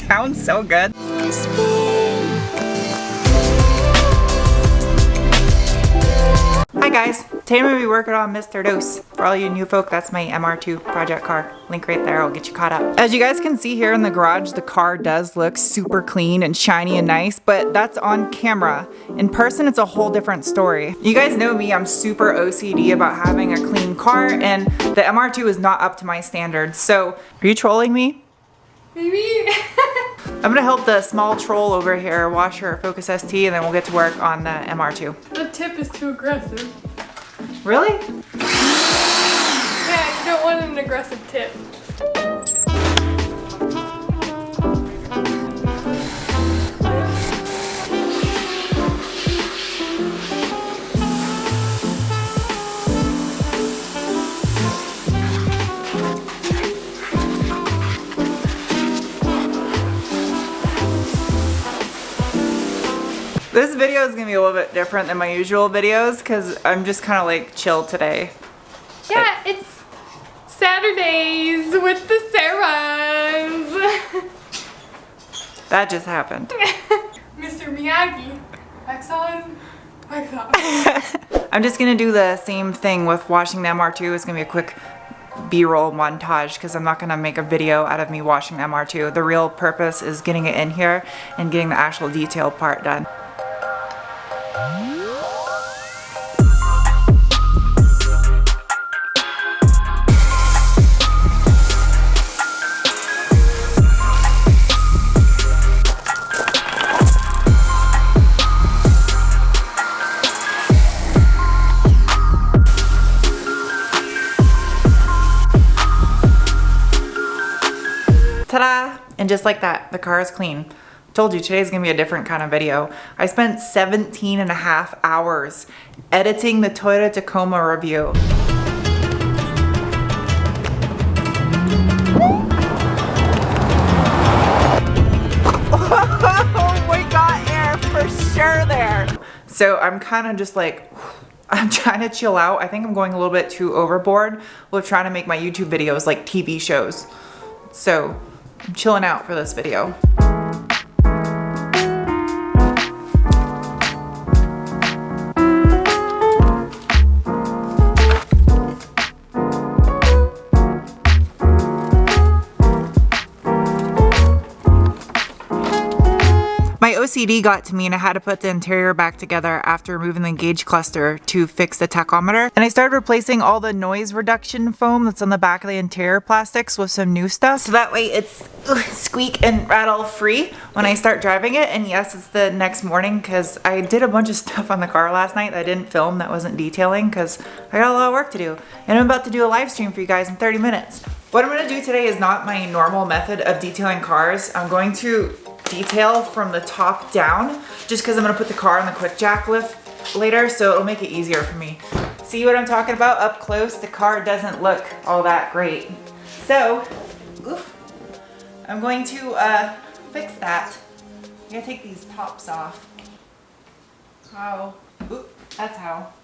sounds so good. Hi guys, today I'm going to be working on Mr. Dose. For all you new folk, that's my MR2 project car. Link right there, I'll get you caught up. As you guys can see here in the garage, the car does look super clean and shiny and nice, but that's on camera. In person, it's a whole different story. You guys know me, I'm super OCD about having a clean car, and the MR2 is not up to my standards. So, are you trolling me? Maybe. I'm gonna help the small troll over here wash her Focus ST, and then we'll get to work on the MR2. The tip is too aggressive. Really? Yeah, you don't want an aggressive tip. This video is gonna be a little bit different than my usual videos because I'm just kind of like chill today. Yeah, it's Saturdays with the Sarahs. That just happened. Mr. Miyagi, wax on, wax off. I'm just gonna do the same thing with washing the MR2. It's gonna be a quick B-roll montage because I'm not gonna make a video out of me washing the MR2. The real purpose is getting it in here and getting the actual detail part done. Ta-da! And just like that, the car is clean. Told you today's gonna be a different kind of video. I spent 17.5 hours editing the Toyota Tacoma review. Oh, we got air for sure there. So I'm kind of just like, I'm trying to chill out. I think I'm going a little bit too overboard with trying to make my YouTube videos like TV shows. So I'm chilling out for this video. My OCD got to me and I had to put the interior back together after removing the gauge cluster to fix the tachometer. And I started replacing all the noise reduction foam that's on the back of the interior plastics with some new stuff. So that way it's squeak and rattle free when I start driving it. And yes, it's the next morning because I did a bunch of stuff on the car last night that I didn't film, that wasn't detailing because I got a lot of work to do. And I'm about to do a live stream for you guys in 30 minutes. What I'm gonna do today is not my normal method of detailing cars. I'm going to detail from the top down just because I'm gonna put the car on the quick jack lift later, so it'll make it easier for me. See what I'm talking about? Up close, the car doesn't look all that great. So, I'm going to fix that. I'm gonna take these tops off. How? Oop, that's how.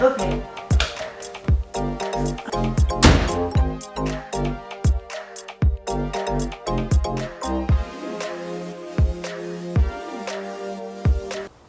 Okay.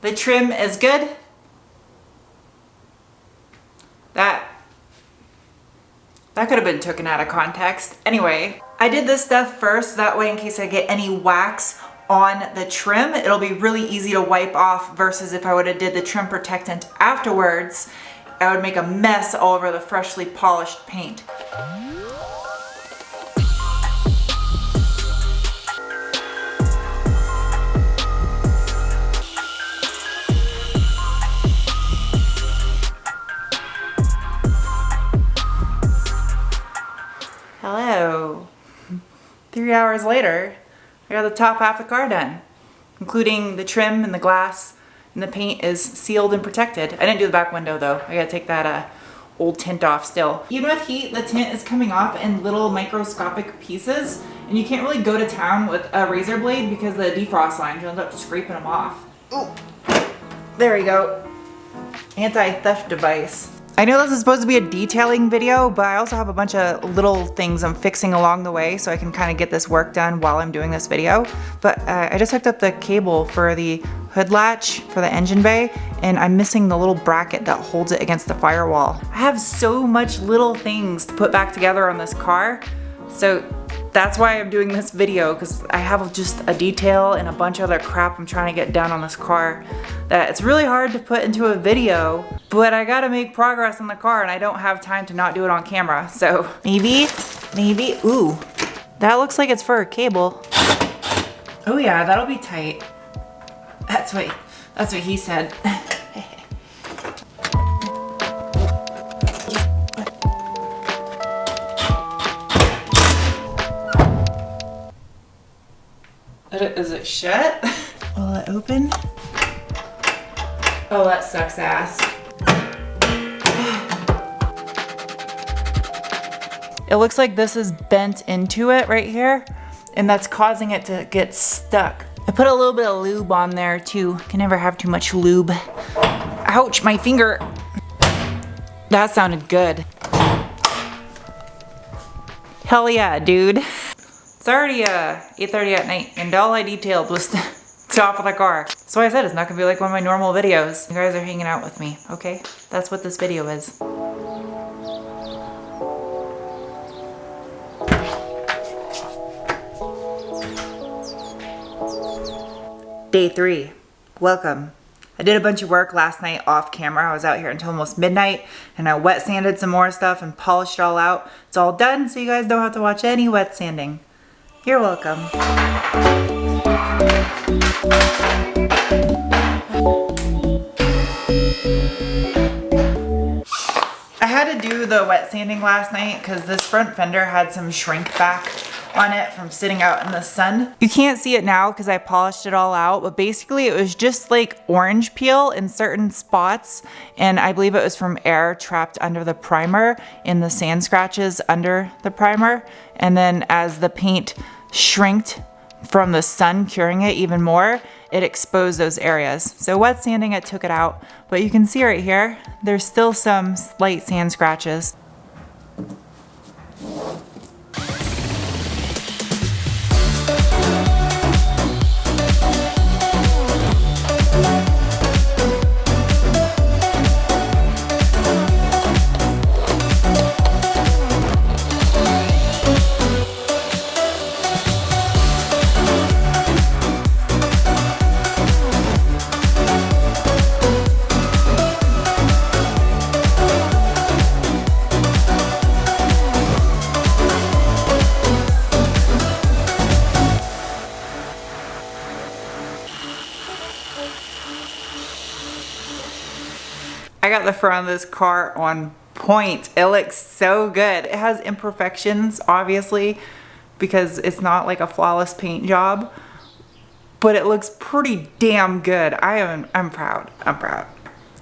The trim is good. That could have been taken out of context. Anyway, I did this stuff first, that way in case I get any wax on the trim, it'll be really easy to wipe off versus if I would have did the trim protectant afterwards, I would make a mess all over the freshly polished paint. Hello. 3 hours later, I got the top half of the car done, including the trim and the glass, and the paint is sealed and protected. I didn't do the back window though. I gotta take that old tint off still. Even with heat, the tint is coming off in little microscopic pieces, and you can't really go to town with a razor blade because the defrost line, you'll end up scraping them off. Ooh. There we go. Anti-theft device. I know this is supposed to be a detailing video, but I also have a bunch of little things I'm fixing along the way so I can kind of get this work done while I'm doing this video. But I just hooked up the cable for the hood latch for the engine bay, and I'm missing the little bracket that holds it against the firewall. I have so much little things to put back together on this car, so that's why I'm doing this video, because I have just a detail and a bunch of other crap I'm trying to get done on this car that it's really hard to put into a video, but I gotta make progress on the car and I don't have time to not do it on camera. So maybe, ooh, that looks like it's for a cable. Oh yeah, that'll be tight. That's what he said. Is it shut? Will it open? Oh, that sucks ass. It looks like this is bent into it right here, and that's causing it to get stuck. I put a little bit of lube on there too. Can never have too much lube. Ouch, my finger. That sounded good. Hell yeah, dude. It's already 8:30 at night, and all I detailed was the top of the car. So I said it's not gonna be like one of my normal videos. You guys are hanging out with me, okay? That's what this video is. Day 3, welcome. I did a bunch of work last night off camera. I was out here until almost midnight, and I wet sanded some more stuff and polished it all out. It's all done, so you guys don't have to watch any wet sanding. You're welcome. I had to do the wet sanding last night because this front fender had some shrink back on it from sitting out in the sun. You can't see it now because I polished it all out, but basically it was just like orange peel in certain spots, and I believe it was from air trapped under the primer in the sand scratches under the primer, and then as the paint shrinked from the sun curing it even more, it exposed those areas. So wet sanding it took it out, but you can see right here there's still some slight sand scratches. I got the front of this car on point. It looks so good. It has imperfections, obviously, because it's not like a flawless paint job, but it looks pretty damn good. I'm proud. I'm proud.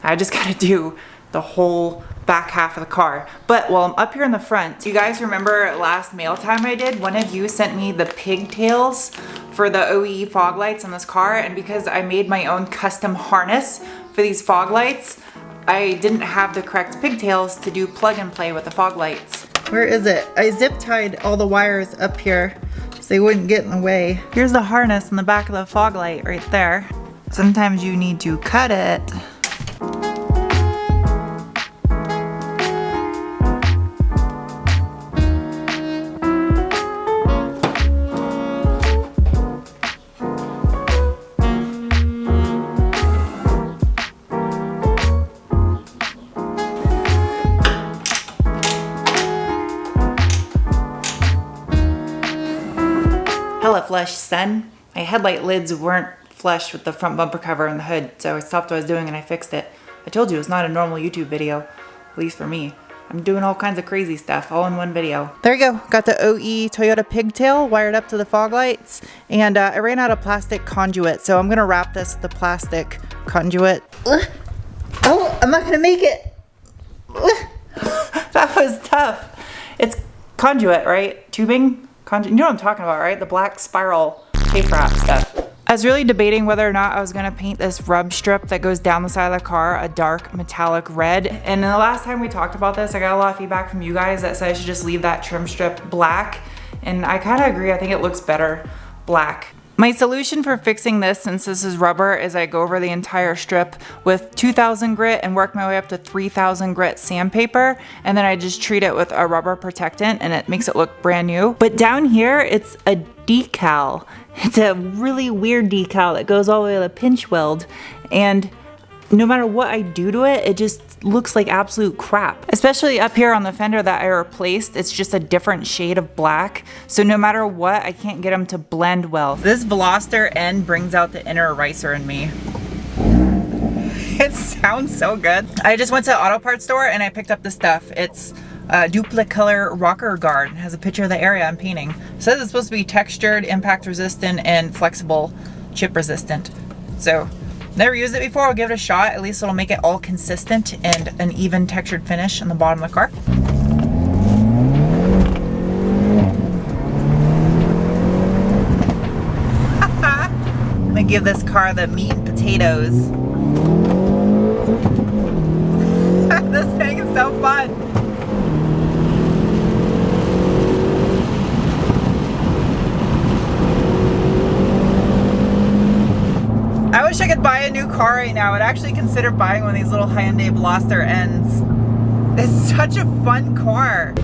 I just gotta do the whole back half of the car. But while I'm up here in the front, do you guys remember last mail time I did? One of you sent me the pigtails for the OE fog lights on this car, and because I made my own custom harness for these fog lights, I didn't have the correct pigtails to do plug and play with the fog lights. Where is it? I zip tied all the wires up here so they wouldn't get in the way. Here's the harness in the back of the fog light right there. Sometimes you need to cut it. Hella flush, son. My headlight lids weren't flush with the front bumper cover and the hood, so I stopped what I was doing and I fixed it. I told you it's not a normal YouTube video, at least for me. I'm doing all kinds of crazy stuff all in one video. There you go. Got the OE Toyota pigtail wired up to the fog lights, and I ran out of plastic conduit, so I'm gonna wrap this with the plastic conduit. Oh, I'm not gonna make it. That was tough. It's conduit, right? Tubing? You know what I'm talking about, right? The black spiral tape wrap stuff. I was really debating whether or not I was gonna paint this rub strip that goes down the side of the car a dark metallic red. And the last time we talked about this, I got a lot of feedback from you guys that said I should just leave that trim strip black. And I kind of agree, I think it looks better black. My solution for fixing this, since this is rubber, is I go over the entire strip with 2000 grit and work my way up to 3000 grit sandpaper, and then I just treat it with a rubber protectant and it makes it look brand new. But down here, it's a decal. It's a really weird decal that goes all the way to the pinch weld, and no matter what I do to it, it just looks like absolute crap. Especially up here on the fender that I replaced, it's just a different shade of black. So no matter what, I can't get them to blend well. This Veloster N brings out the inner ricer in me. It sounds so good. I just went to the auto parts store and I picked up this stuff. It's Duplicolor rocker guard. It has a picture of the area I'm painting. It says it's supposed to be textured, impact resistant, and flexible, chip resistant. So, never used it before, I'll give it a shot. At least it'll make it all consistent and an even textured finish on the bottom of the car. I'm gonna give this car the meat and potatoes. This thing is so fun. I wish I could buy a new car right now. I'd actually consider buying one of these little Hyundai Veloster N's. It's such a fun car.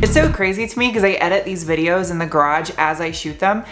It's so crazy to me because I edit these videos in the garage as I shoot them.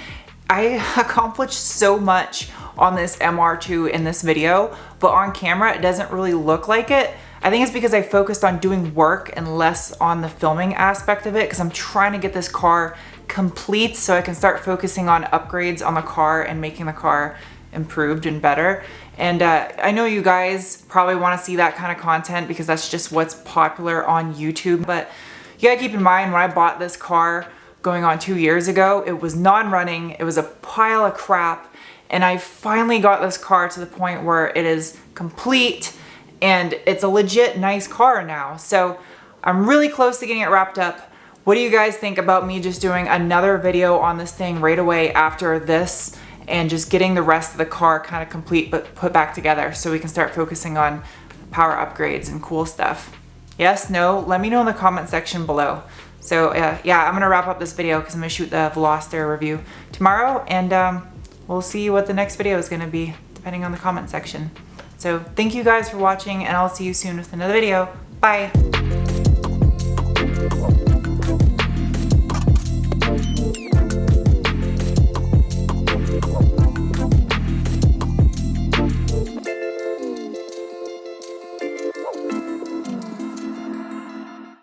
I accomplished so much on this MR2 in this video, but on camera it doesn't really look like it. I think it's because I focused on doing work and less on the filming aspect of it, because I'm trying to get this car complete so I can start focusing on upgrades on the car and making the car improved and better. And I know you guys probably want to see that kind of content because that's just what's popular on YouTube. But you gotta keep in mind, when I bought this car going on 2 years ago, it was non-running, it was a pile of crap, and I finally got this car to the point where it is complete and it's a legit nice car now. So I'm really close to getting it wrapped up. What do you guys think about me just doing another video on this thing right away after this and just getting the rest of the car kind of complete but put back together so we can start focusing on power upgrades and cool stuff? Yes, no, let me know in the comment section below. So yeah, I'm gonna wrap up this video because I'm gonna shoot the Veloster review tomorrow, and we'll see what the next video is gonna be depending on the comment section. So thank you guys for watching, and I'll see you soon with another video. Bye.